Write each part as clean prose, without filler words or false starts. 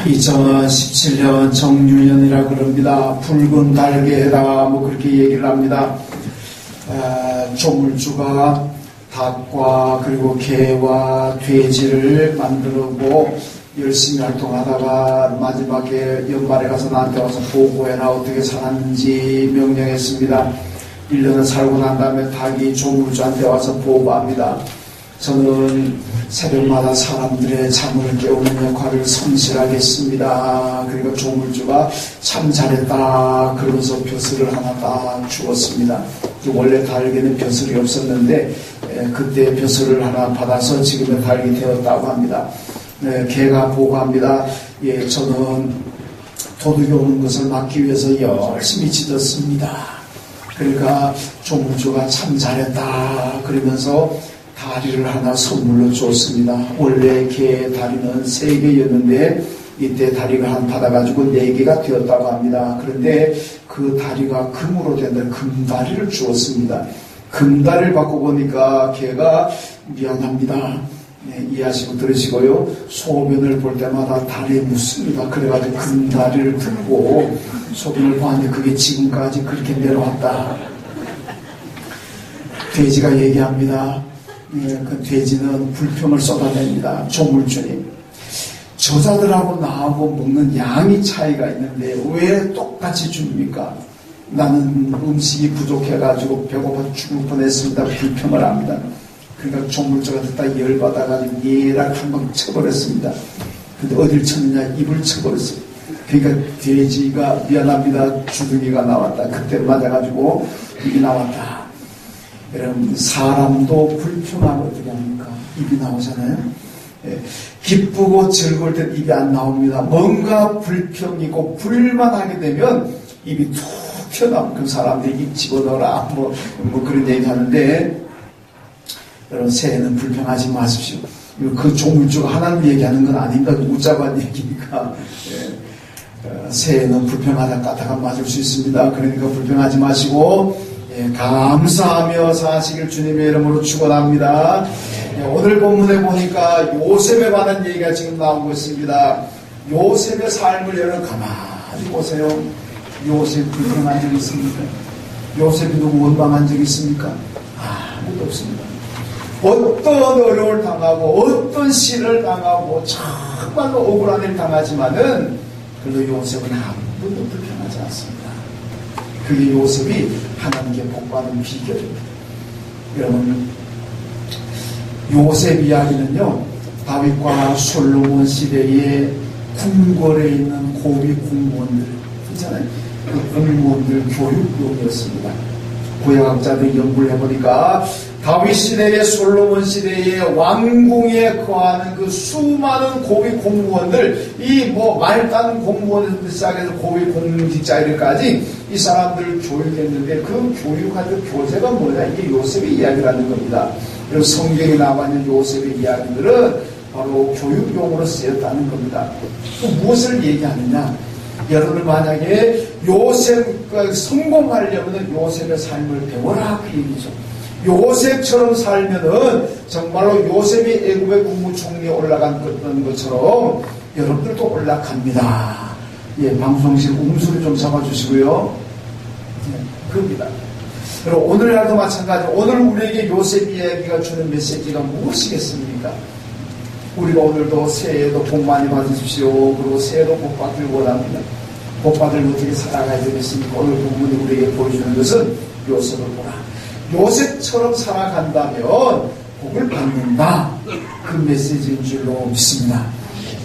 2017년 정유년이라 그럽니다. 붉은 달개다 뭐 그렇게 얘기를 합니다. 조물주가 닭과 그리고 개와 돼지를 만들고 열심히 활동하다가 마지막에 연말에 가서 나한테 와서 보고해라 어떻게 살았는지 명령했습니다. 1년을 살고 난 다음에 닭이 조물주한테 와서 보고합니다. 저는 새벽마다 사람들의 잠을 깨우는 역할을 성실하게 했습니다. 그러니까 조물주가 참 잘했다 그러면서 벼슬을 하나 딱 주었습니다. 원래 달개는 벼슬이 없었는데 그때 벼슬을 하나 받아서 지금의 달개 되었다고 합니다. 개가 보고합니다. 저는 도둑이 오는 것을 막기 위해서 열심히 짖었습니다. 그러니까 조물주가 참 잘했다 그러면서 다리를 하나 선물로 줬습니다. 원래 개 다리는 3개였는데 이때 다리가 한 받아가지고 4개가 되었다고 합니다. 그런데 그 다리가 금으로 된다 금다리를 주었습니다. 금다리를 받고 보니까 개가 미안합니다. 이해하시고 들으시고요. 소변을 볼 때마다 다리에 묻습니다. 그래가지고 금다리를 들고 소변을 보았는데 그게 지금까지 그렇게 내려왔다. 돼지가 얘기합니다. 그 돼지는 불평을 쏟아냅니다. 조물주님, 저자들하고 나하고 먹는 양이 차이가 있는데 왜 똑같이 줍니까? 나는 음식이 부족해가지고 배고파 죽을 뻔했습니다. 불평을 합니다. 그러니까 조물주가 듣다 열받아가지고 얘를 한방 쳐버렸습니다. 근데 어딜 쳤느냐? 입을 쳐버렸어요. 그러니까 돼지가 미안합니다. 주둥이가 나왔다. 그때 맞아가지고 입이 나왔다. 여러분, 사람도 불평하면 어떻게 합니까? 입이 나오잖아요. 기쁘고 즐거울 때 입이 안 나옵니다. 뭔가 불평이고 불만하게 되면 입이 툭 튀어나오면 그 사람들이 입 집어넣어라 뭐 그런 얘기 하는데, 여러분, 새해는 불평하지 마십시오. 그 조물주가 하나님 얘기하는 건 아닙니다. 웃자고 얘기니까. 새해는 불평하다 까다가 맞을 수 있습니다. 그러니까 불평하지 마시고 감사하며 사시길 주님의 이름으로 축원합니다. 오늘 본문에 보니까 요셉에 관한 얘기가 지금 나오고 있습니다. 요셉의 삶을 여러분 가만히 보세요. 요셉 불평한 적이 있습니까? 요셉이 누구 원망한 적이 있습니까? 아무도 없습니다. 어떤 어려움을 당하고 어떤 시련을 당하고 정말로 억울한 일을 당하지만은 그래도 요셉은 아무도 불평하지 않습니다. 그게 요셉이 하나님께 복받은 비결입니다. 여러분, 요셉 이야기는요, 다윗과 솔로몬 시대에 궁궐에 있는 고위 공무원들 있잖아요. 그 공무원들 교육용이었습니다. 구약학자들이 연구를 해보니까 다윗 시대에 솔로몬 시대에 왕궁에 거하는 그 수많은 고위 공무원들, 이 말단 공무원에서 시작해서 고위 공직자들까지 이 사람들을 교육했는데 그 교육하는 교재가 뭐냐? 이게 요셉의 이야기라는 겁니다. 그리고 성경에 나와 있는 요셉의 이야기들은 바로 교육용으로 쓰였다는 겁니다. 또 무엇을 얘기하느냐? 여러분, 만약에 요셉과 성공하려면 요셉의 삶을 배워라 그 얘기죠. 요셉처럼 살면은 정말로 요셉이 애굽의 국무총리에 올라간 것처럼 여러분들도 올라갑니다. 방송실 음소리 좀 잡아주시고요. 그럽니다. 그리고 오늘날도 마찬가지로 오늘 우리에게 요셉 이야기가 주는 메시지가 무엇이겠습니까? 우리가 오늘도 새해에도 복 많이 받으십시오. 그리고 새해도 복 받기를 원합니다. 복 받으면 어떻게 살아가야 되겠습니까? 오늘 부분이 우리에게 보여주는 것은 요셉을 보라. 요셉처럼 살아간다면 복을 받는다. 그 메시지인 줄로 믿습니다.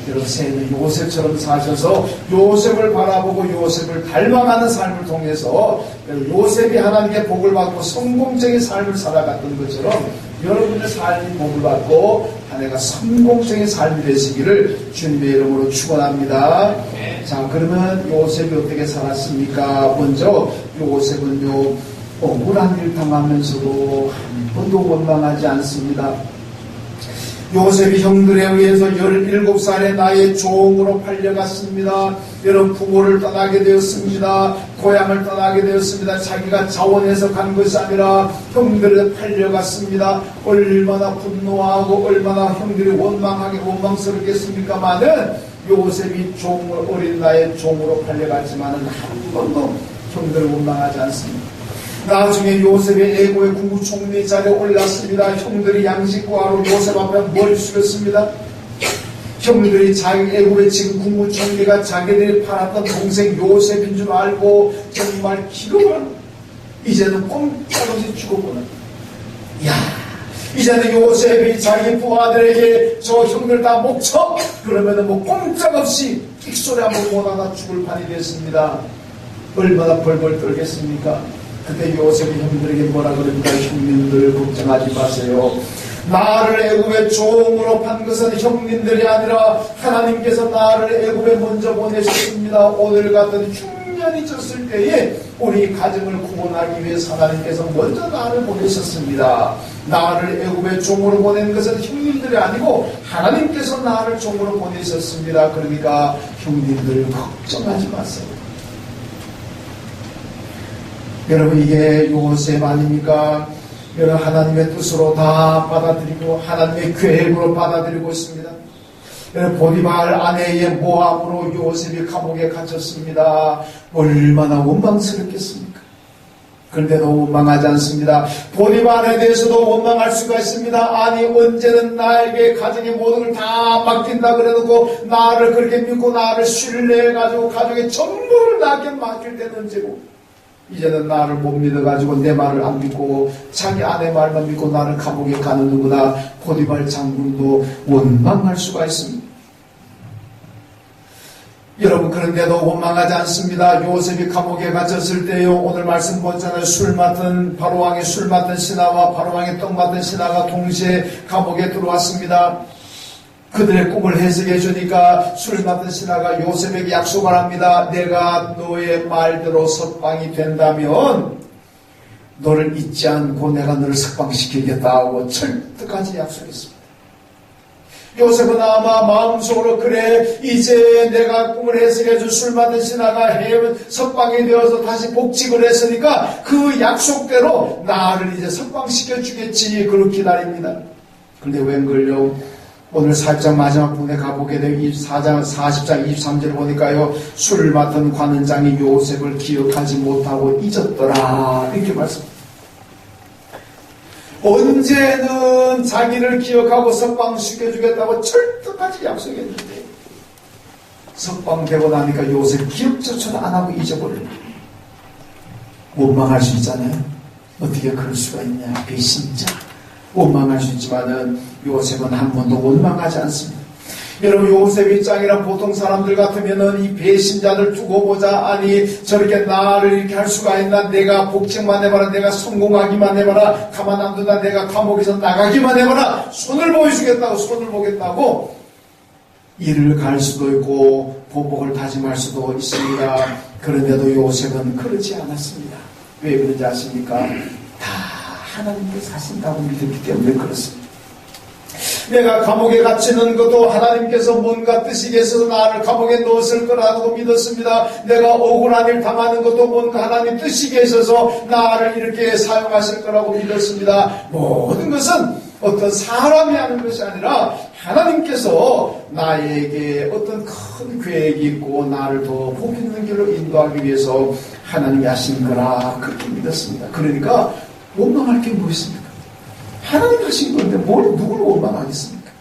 여러분, 새해는 요셉처럼 사셔서 요셉을 바라보고 요셉을 닮아가는 삶을 통해서 요셉이 하나님께 복을 받고 성공적인 삶을 살아갔던 것처럼 여러분의 삶이 복을 받고 한 해가 성공적인 삶이 되시기를 주님의 이름으로 축원합니다. 자, 그러면 요셉이 어떻게 살았습니까? 먼저 요셉은요, 억울한 일 당하면서도 한 번도 원망하지 않습니다. 요셉이 형들에 의해서 17살의 나이에 종으로 팔려갔습니다. 여러분, 부모를 떠나게 되었습니다. 고향을 떠나게 되었습니다. 자기가 자원해서 간 것이 아니라 형들에 팔려갔습니다. 얼마나 분노하고 얼마나 형들이 원망스럽겠습니까마는 요셉이 어린 나이에 종으로 팔려갔지만 한 번도 형들을 원망하지 않습니다. 나중에 요셉이 애고의 국무총리 자리에 올랐습니다. 형들이 양식과로 요셉 앞에 머리 숙였습니다. 형들이 자기 애고의 지금 국무총리가 자기들이 팔았던 동생 요셉인 줄 알고 정말 기겁을 이제는 꼼짝없이 죽었구나. 야, 이제는 요셉이 자기 부하들에게 저 형들 다 목쳐 그러면은 뭐 꼼짝없이 끽소리 한번 못하다 죽을 판이 됐습니다. 얼마나 벌벌 떨겠습니까? 그때 요셉이 형들에게 뭐라 그럽니까? 형님들 걱정하지 마세요. 나를 애굽에 종으로 판 것은 형님들이 아니라 하나님께서 나를 애굽에 먼저 보내셨습니다. 오늘 같은 흉년이 졌을 때에 우리 가정을 구원하기 위해서 하나님께서 먼저 나를 보내셨습니다. 나를 애굽에 종으로 보낸 것은 형님들이 아니고 하나님께서 나를 종으로 보내셨습니다. 그러니까 형님들 걱정하지 마세요. 여러분, 이게 요셉 아닙니까? 여러분, 하나님의 뜻으로 다 받아들이고 하나님의 계획으로 받아들이고 있습니다. 여러분, 보디발 아내의 모함으로 요셉이 감옥에 갇혔습니다. 얼마나 원망스럽겠습니까? 그런데도 원망하지 않습니다. 보디발에 대해서도 원망할 수가 있습니다. 아니, 언제는 나에게 가정의 모든 걸 다 맡긴다 그래놓고 나를 그렇게 믿고 나를 신뢰해가지고 가족의 전부를 나에게 맡길 때는 언제고, 이제는 나를 못 믿어가지고 내 말을 안 믿고 자기 아내 말만 믿고 나를 감옥에 가는 누구나. 보디발 장군도 원망할 수가 있습니다. 여러분, 그런데도 원망하지 않습니다. 요셉이 감옥에 갇혔을 때요, 오늘 말씀 보잖아요. 바로왕의 술 맡은 신하와 바로왕의 떡 맡은 신하가 동시에 감옥에 들어왔습니다. 그들의 꿈을 해석해 주니까 술 맡은 신하가 요셉에게 약속을 합니다. 내가 너의 말대로 석방이 된다면 너를 잊지 않고 내가 너를 석방시키겠다 하고 철떡까지 약속했습니다. 요셉은 아마 마음속으로, 그래, 이제 내가 꿈을 해석해 준 술 맡은 신하가 석방이 되어서 다시 복직을 했으니까 그 약속대로 나를 이제 석방시켜 주겠지, 그걸 기다립니다. 그런데 웬걸요, 오늘 살짝 마지막 부분에 가보게 되면 4장 40장 23절을 보니까요, 술을 맡은 관원장이 요셉을 기억하지 못하고 잊었더라, 이렇게 말씀합니다. 언제는 자기를 기억하고 석방시켜주겠다고 철떡까지 약속했는데 석방되고 나니까 요셉 기억조차 안 하고 잊어버립니다. 원망할 수 있잖아요. 어떻게 그럴 수가 있냐, 배신자. 원망할 수 있지만은 요셉은 한 번도 원망하지 않습니다. 여러분, 요셉 입장이라 보통 사람들 같으면은 이 배신자들 두고 보자, 아니 저렇게 나를 이렇게 할 수가 있나, 내가 복직만 해봐라, 내가 성공하기만 해봐라, 가만 안 둔다, 내가 감옥에서 나가기만 해봐라, 손을 보여주겠다고, 손을 보겠다고 일을 갈 수도 있고 보복을 다짐할 수도 있습니다. 그런데도 요셉은 그렇지 않았습니다. 왜 그런지 아십니까? 다 하나님께서 하신다고 믿었기 때문에 그렇습니다. 내가 감옥에 갇히는 것도 하나님께서 뭔가 뜻이 계셔서 나를 감옥에 넣었을 거라고 믿었습니다. 내가 억울한 일 당하는 것도 뭔가 하나님 뜻이 계셔서 나를 이렇게 사용하실 거라고 믿었습니다. 모든 것은 어떤 사람이 하는 것이 아니라 하나님께서 나에게 어떤 큰 계획이 있고 나를 더 복 있는 길로 인도하기 위해서 하나님이 하신 거라, 그렇게 믿었습니다. 그러니까 원망할 게 뭐 있습니까? 하나님 하신 건데 누구를 원망하겠습니까?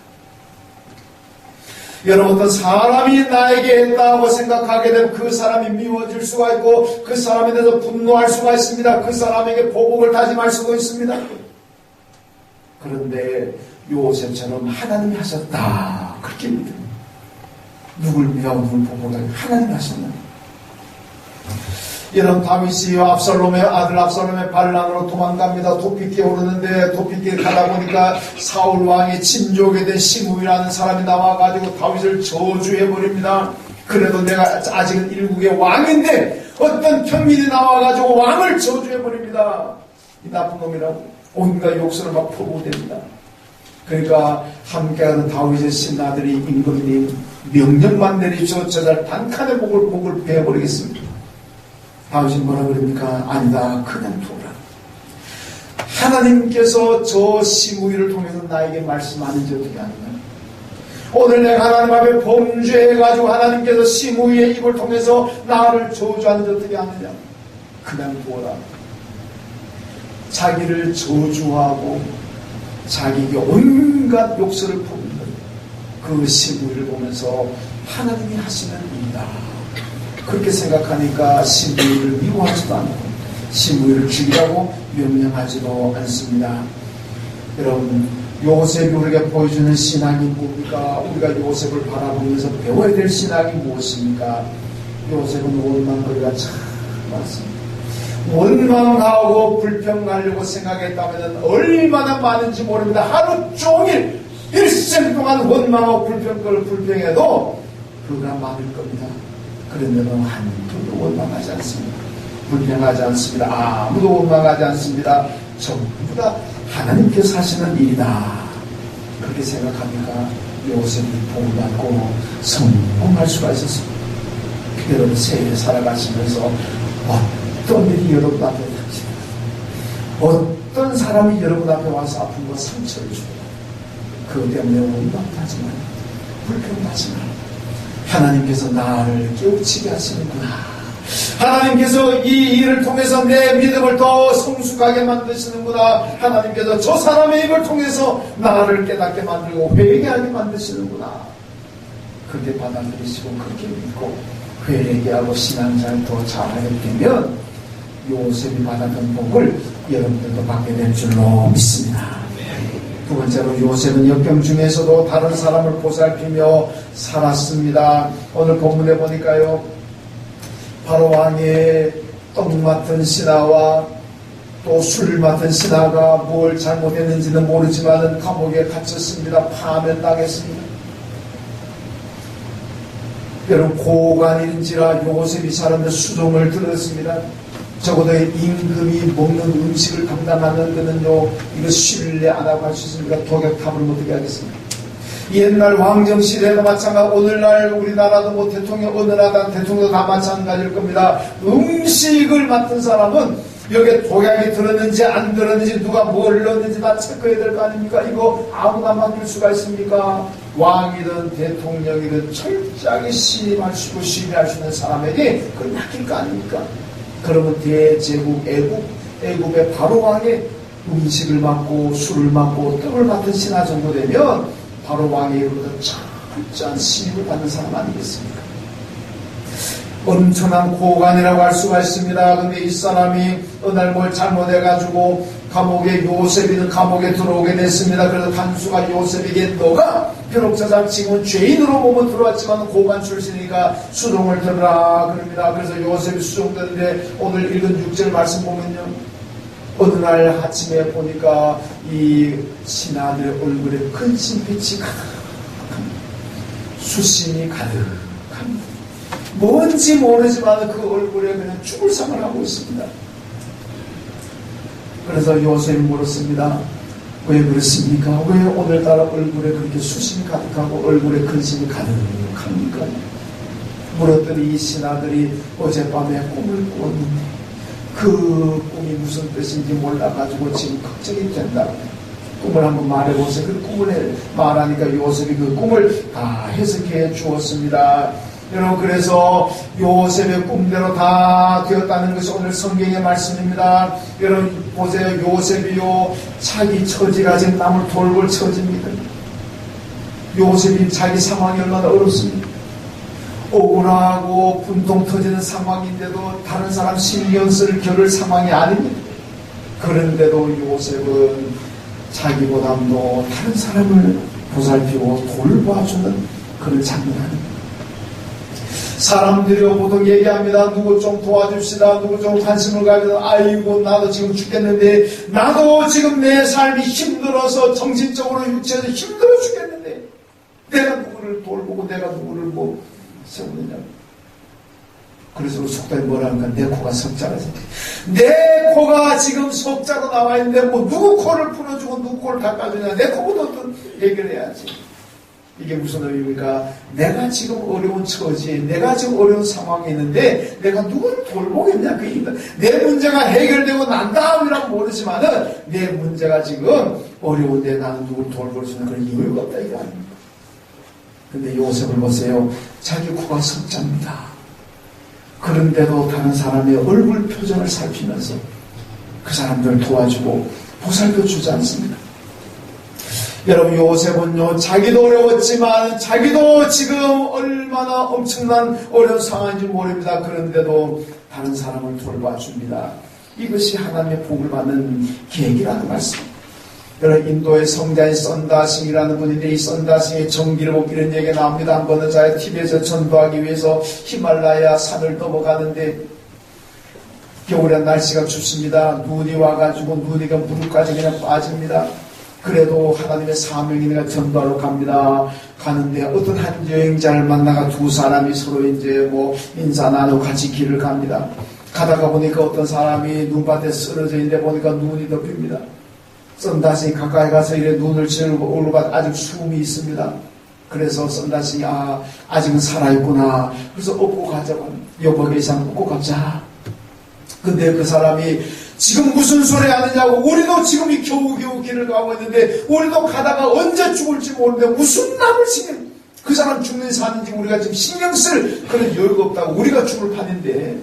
여러분, 어떤 사람이 나에게 했다고 생각하게 되면 그 사람이 미워질 수가 있고 그 사람에 대해서 분노할 수가 있습니다. 그 사람에게 보복을 다짐할 수도 있습니다. 그런데 요셉처럼 하나님이 하셨다, 그렇게 믿습니다. 누굴 미워하고 누굴 보복하고 하나님이 하셨나? 여러분, 다윗이 압살롬의 아들 압살롬의 반란으로 도망갑니다. 도피기에 오르는데 도피기에 가다 보니까 사울 왕의 친족에 된 시므이라는 사람이 나와가지고 다윗을 저주해버립니다. 그래도 내가 아직은 일국의 왕인데 어떤 평민이 나와가지고 왕을 저주해버립니다. 이 나쁜 놈이라고 온갖 욕설을 막 퍼부어댑니다. 그러니까 함께하는 다윗의 신하들이 임금님 명령만 내리시오, 저들 단칸의 목을 베어버리겠습니다. 다윗이 뭐라 그럽니까? 아니다, 그냥 두라. 하나님께서 저 시므이를 통해서 나에게 말씀하는지 어떻게 아느냐? 오늘 내가 하나님 앞에 범죄해가지고 하나님께서 시므이의 입을 통해서 나를 저주하는지 어떻게 하느냐? 그냥 두어라. 자기를 저주하고 자기에게 온갖 욕설을 품는 그 시므이를 보면서 하나님이 하시는 일이다. 그렇게 생각하니까 시므이를 미워하지도 않고 시므이를 죽이라고 명령하지도 않습니다. 여러분, 요셉이 우리에게 보여주는 신앙이 뭡니까? 우리가 요셉을 바라보면서 배워야 될 신앙이 무엇입니까? 요셉은 원망거리가 참 많습니다. 원망하고 불평하려고 생각했다면 얼마나 많은지 모릅니다. 하루 종일 일생 동안 원망하고 불평해도 그가 많을 겁니다. 그런데도 한둘도 원망하지 않습니다. 불평하지 않습니다. 아무도 원망하지 않습니다. 전부 다 하나님께서 하시는 일이다. 그렇게 생각하니까 요셉이 복을 받고 성공할 수가 있었습니다. 여러분, 세계 살아가시면서 어떤 일이 여러분 앞에 닥치고 어떤 사람이 여러분 앞에 와서 아픔과 상처를 주고 그것 때문에 원망하지 말고 불평하지 말고 하나님께서 나를 깨우치게 하시는구나. 하나님께서 이 일을 통해서 내 믿음을 더 성숙하게 만드시는구나. 하나님께서 저 사람의 입을 통해서 나를 깨닫게 만들고 회개하게 만드시는구나. 그렇게 받아들이시고 그렇게 믿고 회개하고 신앙생활을 더 잘하게 되면 요셉이 받았던 복을 여러분들도 받게 될 줄로 믿습니다. 두 번째로 요셉은 역경 중에서도 다른 사람을 보살피며 살았습니다. 오늘 본문에 보니까요, 바로 왕의 떡 맡은 신하와 또 술 맡은 신하가 뭘 잘못했는지는 모르지만 감옥에 갇혔습니다. 파면당했습니다. 여러분, 고관인지라 요셉이 사람들 수종을 들었습니다. 적어도 임금이 먹는 음식을 감당하는 그는요, 이거 신뢰 안 하고 할 수 있습니까? 독약탑을 어떻게 하겠습니까? 옛날 왕정시대도 마찬가지, 오늘날 우리나라도 뭐 대통령, 어느 나라 대통령도 다 마찬가지일 겁니다. 음식을 맡은 사람은 여기에 독약이 들었는지 안 들었는지 누가 뭘 넣었는지 다 체크해야 될 거 아닙니까? 이거 아무나 맡길 수가 있습니까? 왕이든 대통령이든 철저하게 신임하시고 신뢰할 수 있는 사람에게 그걸 맡길 거 아닙니까? 그러면 대제국 애국의 바로 왕의 음식을 맡고 술을 맡고 떡을 맡은 신하 정도 되면 바로 왕의 이름으로 철저한 신임을 받는 사람 아니겠습니까? 엄청난 고관이라고 할 수가 있습니다. 근데 이 사람이 어느 날 뭘 잘못해가지고 감옥에 요셉이는 감옥에 들어오게 됐습니다. 그래서 간수가 요셉에게 너가 비록 저장 지금은 죄인으로 몸은 들어왔지만 고관 출신이니까 수종을 들으라 그럽니다. 그래서 요셉이 수종되는데 오늘 읽은 6절 말씀 보면요, 어느 날 아침에 보니까 이 신하들의 얼굴에 근심빛이 가득합니다. 수심이 가득합니다. 뭔지 모르지만 그 얼굴에 그냥 죽을 상을 하고 있습니다. 그래서 요셉이 물었습니다. 왜 그렇습니까? 왜 오늘따라 얼굴에 그렇게 수심이 가득하고 얼굴에 근심이 가득합니까? 물었더니 이 신하들이 어젯밤에 꿈을 꾸었는데 그 꿈이 무슨 뜻인지 몰라가지고 지금 걱정이 된다. 꿈을 한번 말해보세요. 그 꿈을 말하니까 요셉이 그 꿈을 다 해석해 주었습니다. 여러분, 그래서 요셉의 꿈대로 다 되었다는 것이 오늘 성경의 말씀입니다. 여러분 보세요. 요셉이요, 자기 처지가 지금 남을 돌볼 처지입니다. 요셉이 자기 상황이 얼마나 어렵습니까? 억울하고 분통 터지는 상황인데도 다른 사람 신경 쓸 겨를 상황이 아닙니다. 그런데도 요셉은 자기보다도 다른 사람을 보살피고 돌봐주는 그런 장면입니다. 사람들이 보통 얘기합니다. 누구 좀 도와줍시다. 누구 좀 관심을 가져서 아이고 나도 지금 죽겠는데, 나도 지금 내 삶이 힘들어서 정신적으로 육체적으로 힘들어 죽겠는데 내가 누구를 돌보고 내가 누구를 뭐 세우느냐. 그래서 속담이 뭐라는가, 내 코가 석자라. 내 코가 지금 석자로 나와 있는데 뭐 누구 코를 풀어주고 누구 코를 닦아주냐. 내 코부터 어떤 얘기를 해야지. 이게 무슨 의미입니까? 내가 지금 어려운 처지에, 내가 지금 어려운 상황에 있는데 내가 누구를 돌보겠냐. 내 문제가 해결되고 난 다음이란 모르지만은 내 문제가 지금 어려운데 나는 누구를 돌볼 수 있는 그런 이유가 없다 이게 아닙니까? 근데 요셉을 보세요. 자기 코가 석자입니다. 그런데도 다른 사람의 얼굴 표정을 살피면서 그 사람들을 도와주고 보살펴 주지 않습니다. 여러분, 요셉은요, 자기도 어려웠지만 자기도 지금 얼마나 엄청난 어려운 상황인지 모릅니다. 그런데도 다른 사람을 돌봐줍니다. 이것이 하나님의 복을 받는 계기라는 말씀입니다. 여러분, 인도의 성자인 썬다싱이라는 분인데, 이 썬다싱의 정기를 보고 이런 얘기가 나옵니다. 한 번은 자기 티벳에 전도하기 위해서 히말라야 산을 넘어가는데 겨울에 날씨가 춥습니다. 눈이 와가지고 눈이 무릎까지 그냥 빠집니다. 그래도 하나님의 사명이니까 전도하러 갑니다. 가는데 어떤 한 여행자를 만나가 두 사람이 서로 이제 인사 나누고 같이 길을 갑니다. 가다가 보니까 어떤 사람이 눈밭에 쓰러져 있는데 보니까 눈이 덮입니다. 썬다싱이 가까이 가서 이래 눈을 찌르고 오르고 아직 숨이 있습니다. 그래서 썬다싱이 아직은 살아있구나. 그래서 업고 가자고 합니다. 여보게 이상 업고 가자. 근데 그 사람이 지금 무슨 소리 하느냐고, 우리도 지금 이 겨우겨우 길을 가고 있는데 우리도 가다가 언제 죽을지 모르는데 무슨 남을 신경, 그 사람 죽는지 사는지 우리가 지금 신경 쓸 그런 여유가 없다고, 우리가 죽을 판인데.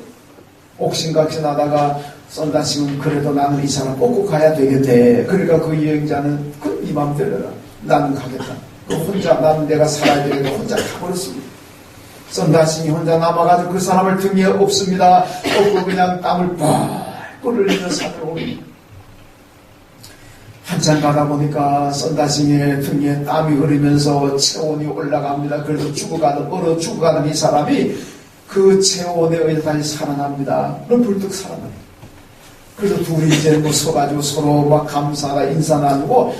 옥신각신하다가 썬다싱은 그래도 나는 이 사람 꼭 가야 되겠네. 그러니까 그 여행자는 그 네 맘대로라, 나는 가겠다. 혼자, 나는 내가 살아야 되겠다. 혼자 가버렸습니다. 썬다싱이 혼자 남아가지고 그 사람을 등에 업습니다. 업고 그냥 땀을 뻘뻘 흘리며 산을 오릅니다. 한참 가다 보니까 썬다싱의 등에 땀이 흐르면서 체온이 올라갑니다. 그래서 얼어 죽어가는 이 사람이 그 체온에 의해 다시 살아납니다. 그럼 불뚝 살아납니다. 그래서 둘이 이제 서가지고 서로 막 감사가 인사 나누고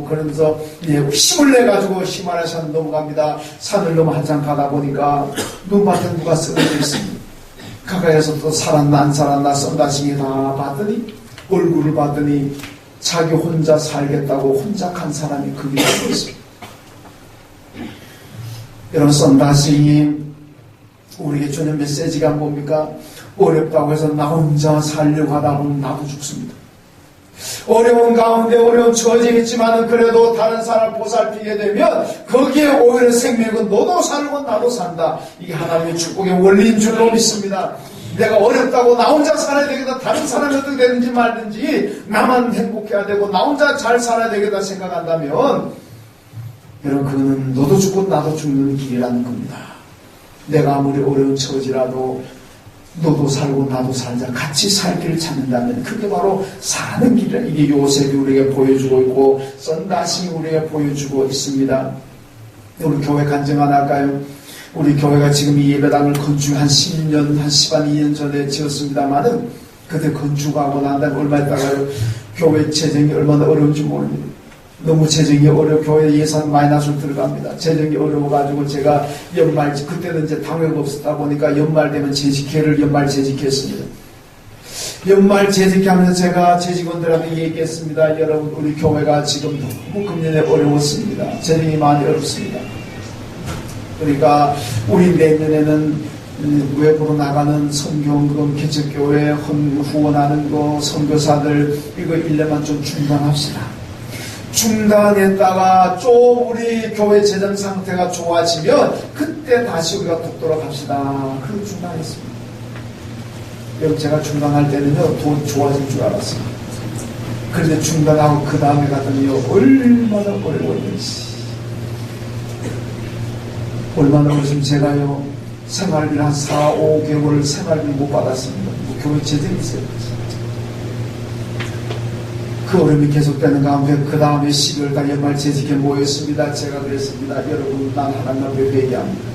그러면서 힘을 내가지고 히말라야 산 넘어갑니다. 산을 넘어 한참 가다 보니까 눈밭에 누가 쓰러져 있습니다. 가까이에서 또 살았나 안 살았나 썬다싱이 다 봤더니, 얼굴을 봤더니 자기 혼자 살겠다고 혼자 간 사람이 거기 서 있습니다. 여러분, 썬다싱이 우리에게 주는 메시지가 뭡니까? 어렵다고 해서 나 혼자 살려고 하다 보면 나도 죽습니다. 어려운 가운데 어려운 처지겠지만 그래도 다른 사람을 보살피게 되면 거기에 오히려 생명은 너도 살고 나도 산다. 이게 하나님의 축복의 원리인 줄로 믿습니다. 내가 어렵다고 나 혼자 살아야 되겠다, 다른 사람이 어떻게 되는지 말든지 나만 행복해야 되고 나 혼자 잘 살아야 되겠다 생각한다면, 여러분, 그거는 너도 죽고 나도 죽는 길이라는 겁니다. 내가 아무리 어려운 처지라도 너도 살고 나도 살자, 같이 살 길을 찾는다면 그게 바로 사는 길이라. 이게 요셉이 우리에게 보여주고 있고 썬다싱이 우리에게 보여주고 있습니다. 우리 교회 간증 하나 할까요? 우리 교회가 지금 이 예배당을 건축 한 10년, 한 12년 전에 지었습니다만은, 그때 건축하고 난 다음에 얼마 있다가요, 교회 재정이 얼마나 어려운지 모릅니다. 너무 재정이 어려워, 교회 예산 마이너스로 들어갑니다. 재정이 어려워가지고 제가 연말, 그때는 이제 당회가 없었다 보니까 연말 되면 재직회를 연말 재직했습니다. 연말 재직하면서 제가 제 직원들한테 얘기했습니다. 여러분, 우리 교회가 지금 너무 금년에 어려웠습니다. 재정이 많이 어렵습니다. 그러니까 우리 내년에는 외부로 나가는 선교원금, 개척교회 후원하는 거, 선교사들 이거 1년만 좀 중단합시다. 중단했다가 좀 우리 교회 재정 상태가 좋아지면 그때 다시 우리가 돕도록 합시다. 그리고 중단했습니다. 여러분, 제가 중단할 때는요, 돈 좋아질 줄 알았습니다. 그런데 중단하고 그 다음에 갔더니요, 얼마나 어려웠는지. 얼마나 어려웠으면 제가요, 생활비를 한 4, 5개월 생활비 못 받았습니다. 교회 재정이 있어요. 그 어려움이 계속되는 가운데 그 다음에 12월달 연말 재직에 모였습니다. 제가 그랬습니다. 여러분, 난 하나님을 회개합니다.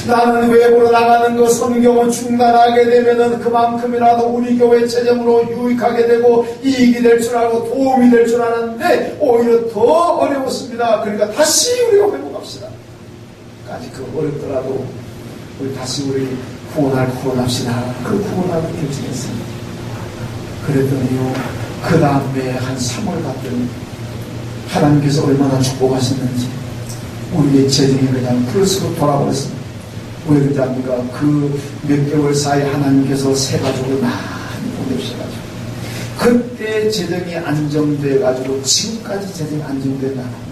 나는 외부로 나가는 거 선교원 중단하게 되면은 그만큼이라도 우리 교회 재정으로 유익하게 되고 이익이 될 줄 알고 도움이 될 줄 알았는데 오히려 더 어려웠습니다. 그러니까 다시 우리가 회복합시다. 까지 그 어렵더라도 우리 다시 우리 후원합시다. 그 후원하고 결정했습니다. 그랬더니요, 그 다음에 한 3월 갔더니 하나님께서 얼마나 축복하셨는지 우리의 재정이 그냥 플러스로 돌아버렸습니다. 왜 그런지 압니까? 그 몇 개월 사이에 하나님께서 새 가족을 많이 보내주셔가지고 그때 재정이 안정돼가지고 지금까지 재정이 안정된다는 겁니다.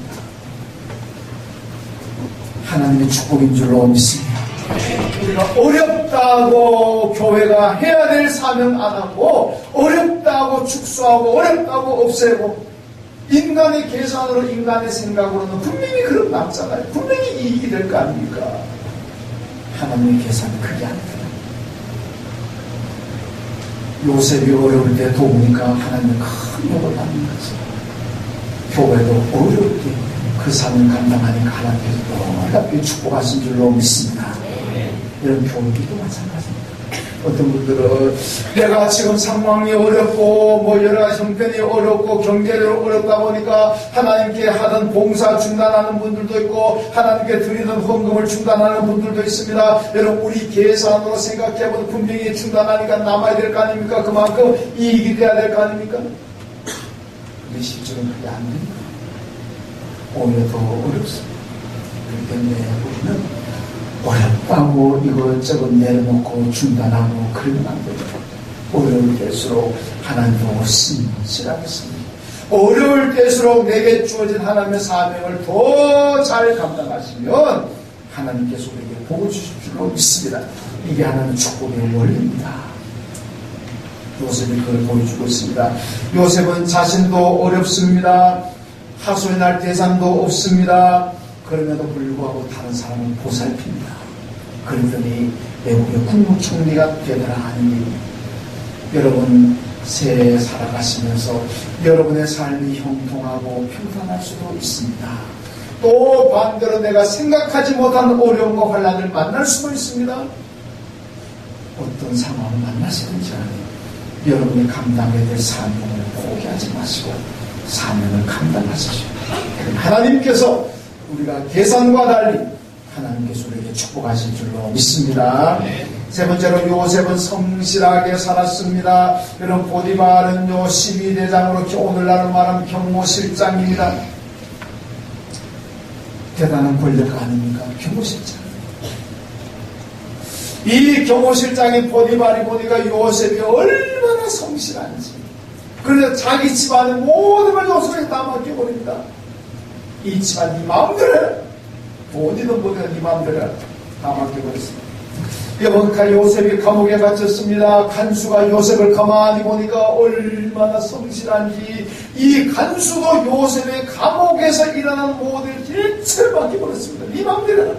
하나님의 축복인 줄로 믿습니다. 우리가 어렵다고 교회가 해야 될 사명 안 하고, 어렵다고 축소하고, 어렵다고 없애고, 인간의 계산으로, 인간의 생각으로는 분명히 그런 남잖아요. 분명히 이익이 될 거 아닙니까? 하나님의 계산은 그게 아닙니다. 요셉이 어려울 때 도우니까 하나님은 큰 복을 받는 거죠. 교회도 어려울 때 그 삶을 감당하니까 하나님께서 놀랍게 축복하신 줄로 믿습니다. 이런 교육도 마찬가지입니다. 어떤 분들은 내가 지금 상황이 어렵고 뭐 여러 가지 형편이 어렵고 경제적으로 어렵다 보니까 하나님께 하던 봉사 중단하는 분들도 있고 하나님께 드리던 헌금을 중단하는 분들도 있습니다. 여러분 우리 계산으로 생각해보면 분명히 중단하니까 남아야 될 거 아닙니까? 그만큼 이익이 돼야 될 거 아닙니까? 근데 실제로는 그게 안 됩니다. 오히려 더 어렵습니다. 그렇기 때문에 우리는 어렵다고 이것저것 내려놓고 중단하고 그러면 안 됩니다. 어려울 때일수록 하나님 보고 신실하겠습니다. 어려울 때일수록 내게 주어진 하나님의 사명을 더 잘 감당하시면 하나님께서 우리에게 복을 주실 줄로 믿습니다. 이게 하나님의 축복의 원리입니다. 요셉이 그걸 보여주고 있습니다. 요셉은 자신도 어렵습니다. 하소연할 대상도 없습니다. 그럼에도 불구하고 다른 사람을 보살핍니다. 그랬더니 애국의 국무총리가 되더라 하니 여러분 새해 살아가시면서 여러분의 삶이 형통하고 평탄할 수도 있습니다. 또 반대로 내가 생각하지 못한 어려움과 환난을 만날 수도 있습니다. 어떤 상황을 만나시든지 간에 여러분이 감당해야 될 사명을 포기하지 마시고 사명을 감당하십시오. 하나님께서 우리가 계산과 달리 하나님께서 우리에게 축복하실 줄로 믿습니다. 세 번째로 요셉은 성실하게 살았습니다. 여러분 보디발은요 12대장으로 오늘날 말하면 경호실장입니다. 대단한 권력 아닙니까? 경호실장. 이 경호실장이 보디발이 보니까 요셉이 얼마나 성실한지, 그래서 자기 집안의 모든 걸 요셉에게 다 맡겨버립니다. 이 집안 네 마음대로 해라. 어디든 뭐든 네 마음대로 해라. 다 맡겨버렸습니다. 여보니까 요셉이 감옥에 갇혔습니다. 간수가 요셉을 가만히 보니까 얼마나 성실한지 이 간수도 요셉의 감옥에서 일어난 모든 일체를 맡겨버렸습니다. 네 마음대로 해라.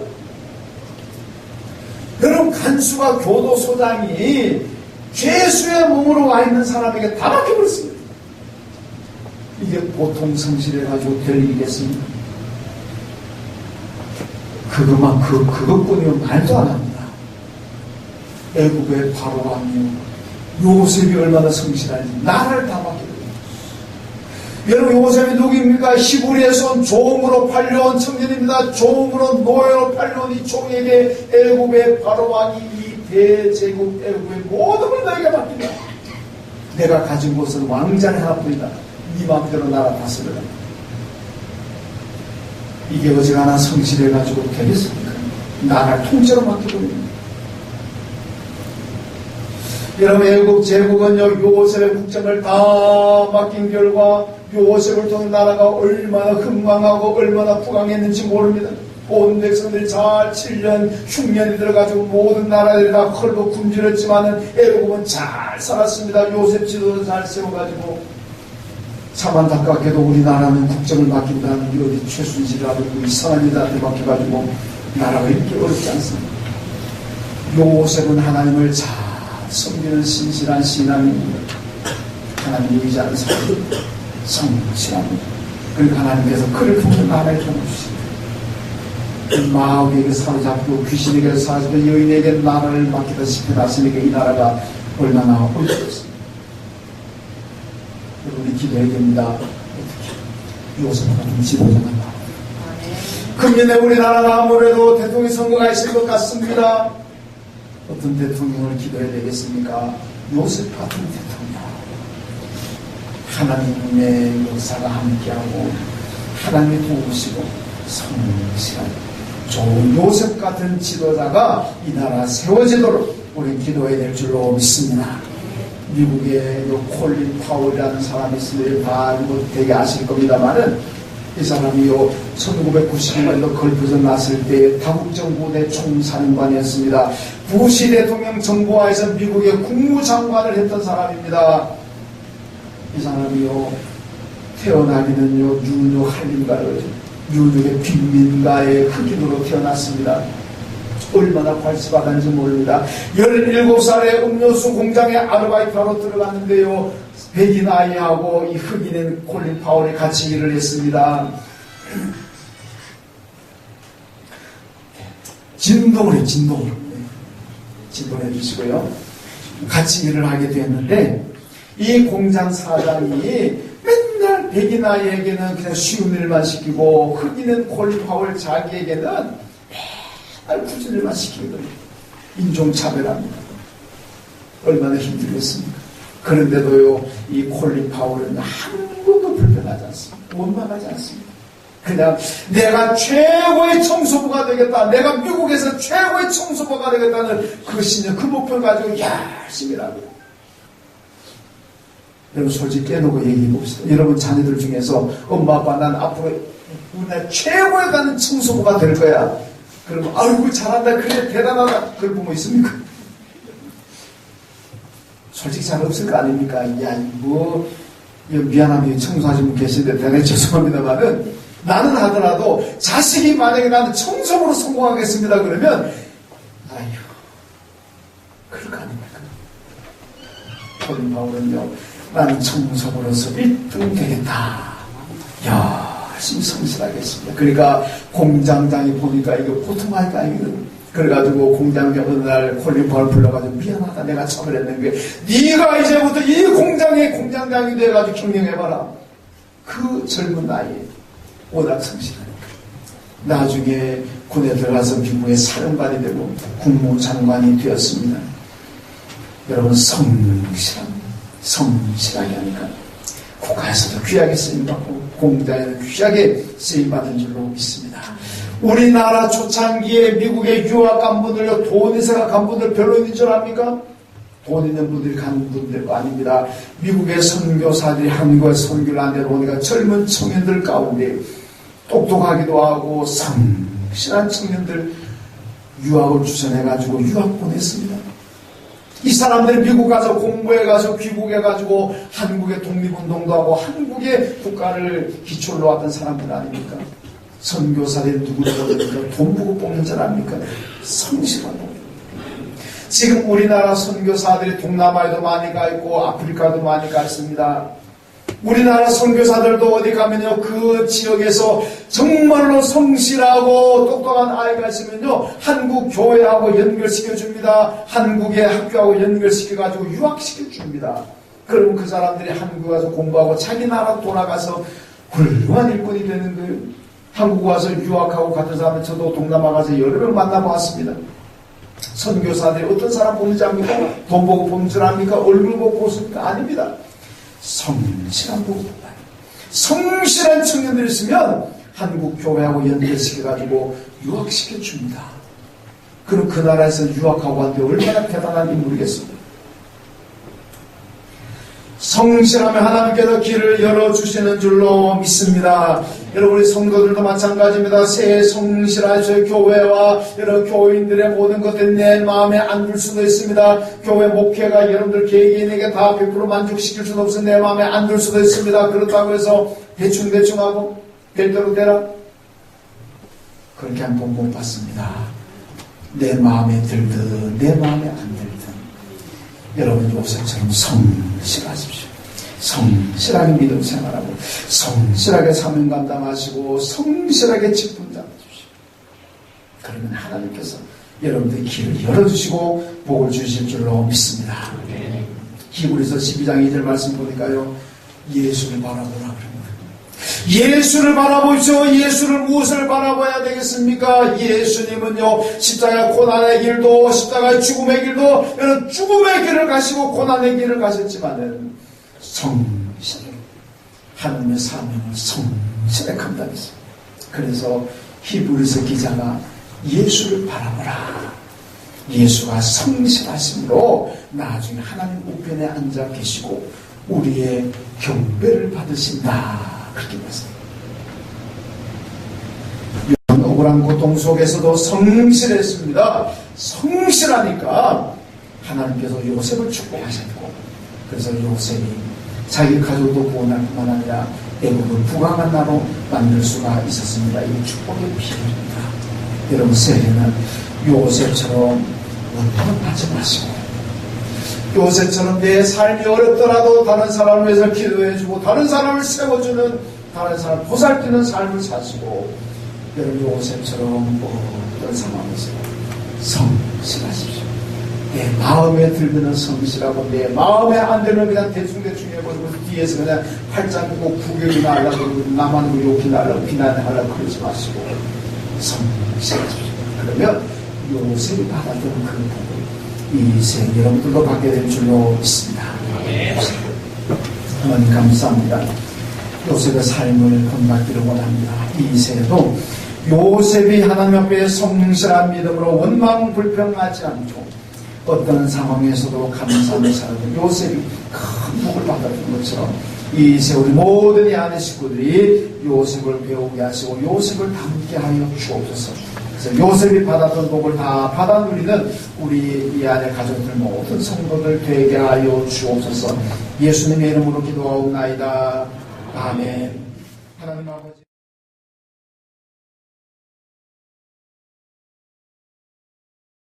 여러분 간수가 교도소장이 죄수의 몸으로 와 있는 사람에게 다 맡겨버렸습니다. 이게 보통 성실해가지고 될 일이겠습니까? 그것뿐이면 말도 안 합니다. 애국의 바로왕이요 요셉이 얼마나 성실한지 나라를 다 맡겨버립니다. 여러분 요셉이 누구입니까? 히브리에서 온 종으로 팔려온 청년입니다. 종으로 노예로 팔려온 이 종에게 애국의 바로왕이 이 대제국 애국의 모든 걸 너에게 맡긴다. 내가 가진 것은 왕자의 하나뿐이다. 네 마음대로 나라 다스려라. 이게 어지간한 성실해가지고 되겠습니까? 나라를 통째로 맡겨버립니다. 여러분 애국 제국은요 요셉의 국정을 다 맡긴 결과 요셉을 통해 나라가 얼마나 흥망하고 얼마나 부강했는지 모릅니다. 온 백성들이 잘 7년 흉년이 들어가지고 모든 나라들이 다 컬고 굶주렸지만은 애국은 잘 살았습니다. 요셉 지도를 잘 세워가지고 참 안타깝게도 우리나라는 국정을 맡긴다는 게 어디 최순실이라고 이상한 이들한테 맡겨가지고 나라가 이렇게 어렵지 않습니다. 요셉은 하나님을 잘 섬기는 신실한 신앙입니다. 하나님 의지하는 사람 성실합니다. 그러니까 하나님께서 그를 통해 나라에 도와주십니다. 마귀에게 사로잡히고 귀신에게 사로잡히고 여인에게 나라를 맡기다시피 났으니까 이 나라가 얼마나 어렵겠습니까? 우리 기도해야 됩니다. 어떻게? 요셉과 같은 지도자가 나옵니다. 금년에 우리나라가 아무래도 대통령 선거가 있을 것 같습니다. 어떤 대통령을 기도해야 되겠습니까? 요셉 같은 대통령. 하나님의 역사가 함께하고 하나님이 도우시고 성실한 좋은 요셉 같은 지도자가 이 나라 세워지도록 우리 기도해야 될 줄로 믿습니다. 미국의 콜린 파월이라는 사람이 있습니다. 다 되게 아실 겁니다만은 이 사람이요 1992년도 걸프에서 났을 때 다국정부대 총사령관이었습니다. 부시 대통령 정부하에서 미국의 국무장관을 했던 사람입니다. 이 사람이요 태어나기는요 뉴욕 할림가를 뉴욕의 빈민가의 흑인으로 태어났습니다. 얼마나 발치받았는지 모릅니다. 17살에 음료수 공장에 아르바이트하러 들어갔는데요. 백인 아이하고 이 흑인인 콜린 파월이 같이 일을 했습니다. 진동을 해, 진동을 해 주시고요. 같이 일을 하게 됐는데 이 공장 사장이 맨날 백인 아이에게는 그냥 쉬운 일만 시키고 흑인인 콜린 파월 자기에게는 맨날 굳은 일만 시키거든요. 인종차별합니다. 얼마나 힘들겠습니까? 그런데도요, 이 콜린 파월은 아무것도 불편하지 않습니다. 원망하지 않습니다. 그냥 내가 최고의 청소부가 되겠다. 내가 미국에서 최고의 청소부가 되겠다는 그 신념, 그 목표를 가지고 열심히 일하고요. 여러분 솔직히 깨놓고 얘기해 봅시다. 여러분 자녀들 중에서 엄마 아빠 난 앞으로 우리나라 최고에 가는 청소부가 될 거야. 그러면 아이고 잘한다 그래 대단하다 그런 부모 있습니까? 솔직히 잘 없을 거 아닙니까? 야 뭐 미안하면 청소하신 분 계신데 대단히 죄송합니다만은 나는 하더라도 자식이 만약에 나는 청소부로 성공하겠습니다 그러면 아휴 그럴 거 아닙니까? 콜린 파월은요 나는 청소부로서 1등 되겠다. 열심히 성실하겠습니다. 그러니까 공장장이 보니까 이거 보통 할 거 아니거든. 그래가지고 공장장 어느 날 콜린 파월 불러가지고 미안하다 내가 처벌했는데 네가 이제부터 이 공장의 공장장이 돼가지고 경영해봐라. 그 젊은 나이에 워낙 성실하니까 나중에 군에 들어가서 미국의 사령관이 되고 국무장관이 되었습니다. 여러분 성실하게 하니까 국가에서도 귀하게 쓰임받고 공장에서 귀하게 쓰임받은 줄로 믿습니다. 우리나라 초창기에 미국의 유학 간 분들요 돈 있어가 간 분들 별로 있는 줄 압니까? 돈 있는 분들이 간 분들도 아닙니다. 미국의 선교사들이 한국에 선교를 안 내려오니까 젊은 청년들 가운데 똑똑하기도 하고 성실한 청년들 유학을 추천해가지고 유학 보냈습니다. 이 사람들이 미국 가서 공부해가서 귀국해가지고 한국의 독립운동도 하고 한국의 국가를 기초로 왔던 사람들 아닙니까? 선교사들이 누구를 뽑습니까? 돈 보고 뽑는 줄 압니까? 성실한 분. 지금 우리나라 선교사들이 동남아에도 많이 가 있고 아프리카도 많이 가 있습니다. 우리나라 선교사들도 어디 가면요 그 지역에서 정말로 성실하고 똑똑한 아이가 있으면요 한국 교회하고 연결시켜줍니다. 한국의 학교하고 연결시켜가지고 유학시켜줍니다. 그러면 그 사람들이 한국 가서 공부하고 자기 나라 돌아가서 훌륭한 일꾼이 되는 거예요. 한국 와서 유학하고 같은 사람은 저도 동남아 가서 여러 명 만나보았습니다. 선교사들이 어떤 사람 보는지 압니까? 돈 보고 보는 줄 압니까? 얼굴 보고 보습니까? 아닙니다. 성실한 보고 본다. 성실한 청년들이 있으면 한국 교회하고 연결시켜가지고 유학시켜줍니다. 그럼 그 나라에서 유학하고 왔는데 얼마나 대단한지 모르겠습니다. 성실하면 하나님께서 길을 열어주시는 줄로 믿습니다. 여러분 우리 성도들도 마찬가지입니다. 새해 성실하셔 교회와 여러 교인들의 모든 것들 내 마음에 안 들 수도 있습니다. 교회 목회가 여러분들 개개인에게 다 100% 만족시킬 수도 없어 내 마음에 안 들 수도 있습니다. 그렇다고 해서 대충 하고 될 대로 되라 그렇게 한 번 못 받습니다. 내 마음에 들든 내 마음에 안 들든 여러분 요셉처럼 성실하십시오. 성실하게 믿음 생활하고 성실하게 사명 감당하시고 성실하게 직분 잡으십시오. 그러면 하나님께서 여러분들의 길을 열어주시고 복을 주실 줄로 믿습니다. 히브리서 12장 2절 말씀 보니까요 예수를 바라보라 그럽니다. 예수를 바라보십시오. 예수를 무엇을 바라봐야 되겠습니까? 예수님은요 십자가 고난의 길도 십자가의 죽음의 길도 여러분 죽음의 길을 가시고 고난의 길을 가셨지만은 성실히 하나님의 사명을 성실히 감당했습니다. 그래서 히브리서 기자가 예수를 바라보라. 예수가 성실하심으로 나중에 하나님 우편에 앉아 계시고 우리의 경배를 받으신다. 그렇게 말씀합니다. 억울한 고통 속에서도 성실했습니다. 성실하니까 하나님께서 요셉을 축복하셨고, 그래서 요셉이 자기 가족도 구원할 뿐만 아니라 애국을 부강한 나로 만들 수가 있었습니다. 이 축복의 비밀입니다. 여러분, 새해는 요셉처럼 원통하지 마시고, 요셉처럼 내 삶이 어렵더라도 다른 사람을 위해서 기도해주고, 다른 사람을 세워주는, 다른 사람을 보살피는 삶을 사시고, 여러분, 요셉처럼 어떤 상황에서 성실하십시오. 내 마음에 들면 성실하고, 내 마음에 안 들면 그냥 대충대충 해버리고, 뒤에서 그냥 팔짱 끼고 구경이나 하려고, 나만 욕이나 하려고, 비난하려고 그러지 마시고, 성실하십시오. 그러면 요셉이 받았던 그 복을 이 생 여러분들도 받게 될 줄로 믿습니다. 하나님 감사합니다. 요셉의 삶을 본받기를 원합니다. 이 세에도 요셉이 하나님 앞에 성실한 믿음으로 원망 불평하지 않고 어떤 상황에서도 감사하며 살아도 요셉이 큰 복을 받았던 것처럼 이 세월이 모든 이 안의 식구들이 요셉을 배우게 하시고 요셉을 닮게 하여 주옵소서. 그래서 요셉이 받았던 복을 다 받아 누리는 우리 이 안의 가족들 모든 성도들 되게 하여 주옵소서. 예수님의 이름으로 기도하옵나이다. 아멘. 하나님 아버지.